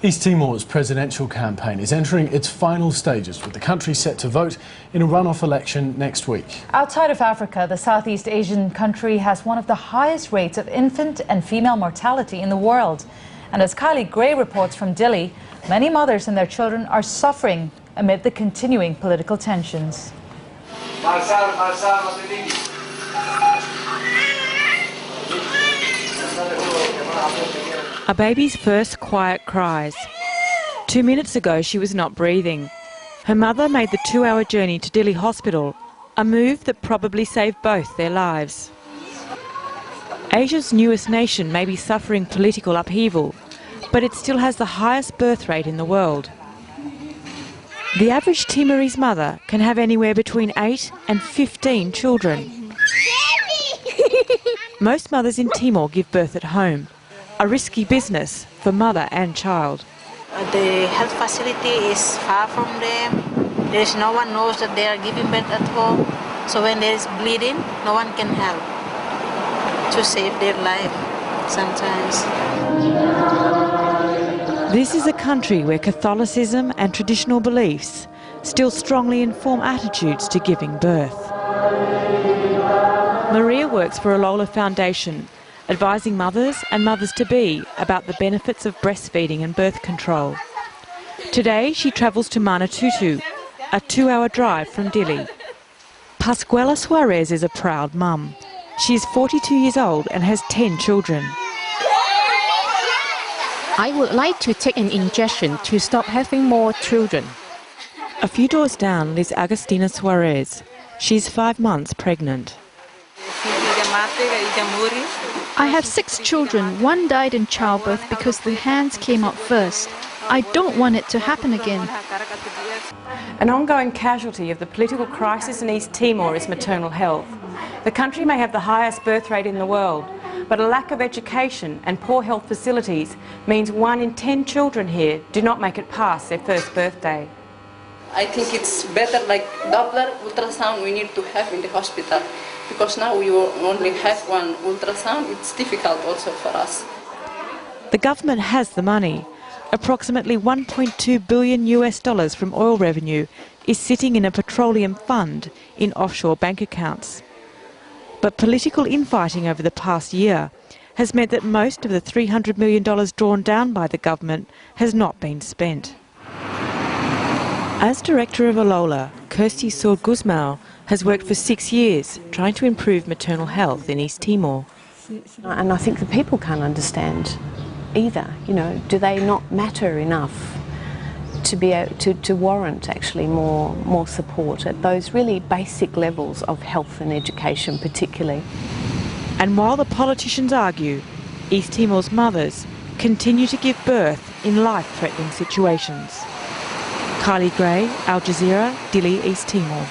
East Timor's presidential campaign is entering its final stages, with the country set to vote in a runoff election next week. Outside of Africa, the Southeast Asian country has one of the highest rates of infant and female mortality in the world. And as Kylie Grey reports from Dili, many mothers and their children are suffering amid the continuing political tensions. A baby's first quiet cries. 2 minutes ago she was not breathing. Her mother made the 2-hour journey to Dili Hospital, a move that probably saved both their lives. Asia's newest nation may be suffering political upheaval, but it still has the highest birth rate in the world. The average Timorese mother can have anywhere between 8 and 15 children. Most mothers in Timor give birth at home, a risky business for mother and child. The health facility is far from them. There is no one knows that they are giving birth at home. So when there is bleeding, no one can help to save their life sometimes. This is a country where Catholicism and traditional beliefs still strongly inform attitudes to giving birth. Maria works for Alola Foundation, advising mothers and mothers-to-be about the benefits of breastfeeding and birth control. Today she travels to Manatutu, a 2-hour drive from Dili. Pascuala Suarez is a proud mum. She is 42 years old and has 10 children. I would like to take an injection to stop having more children. A few doors down lives Agustina Suarez. She's 5 months pregnant. I have 6 children. 1 died in childbirth because the hands came out first. I don't want it to happen again. An ongoing casualty of the political crisis in East Timor is maternal health. The country may have the highest birth rate in the world, but a lack of education and poor health facilities means 1 in 10 children here do not make it past their first birthday. I think it's better like Doppler ultrasound we need to have in the hospital, because now we only have 1 ultrasound. It's difficult also for us. The government has the money. Approximately $1.2 billion from oil revenue is sitting in a petroleum fund in offshore bank accounts. But political infighting over the past year has meant that most of the $300 million drawn down by the government has not been spent. As director of Alola, Kirsty Sword-Guzmao has worked for 6 years trying to improve maternal health in East Timor. And I think the people can't understand either, do they not matter enough to be able to warrant actually more support at those really basic levels of health and education particularly. And while the politicians argue, East Timor's mothers continue to give birth in life-threatening situations. Kylie Grey, Aljazeera, Dili, East Timor.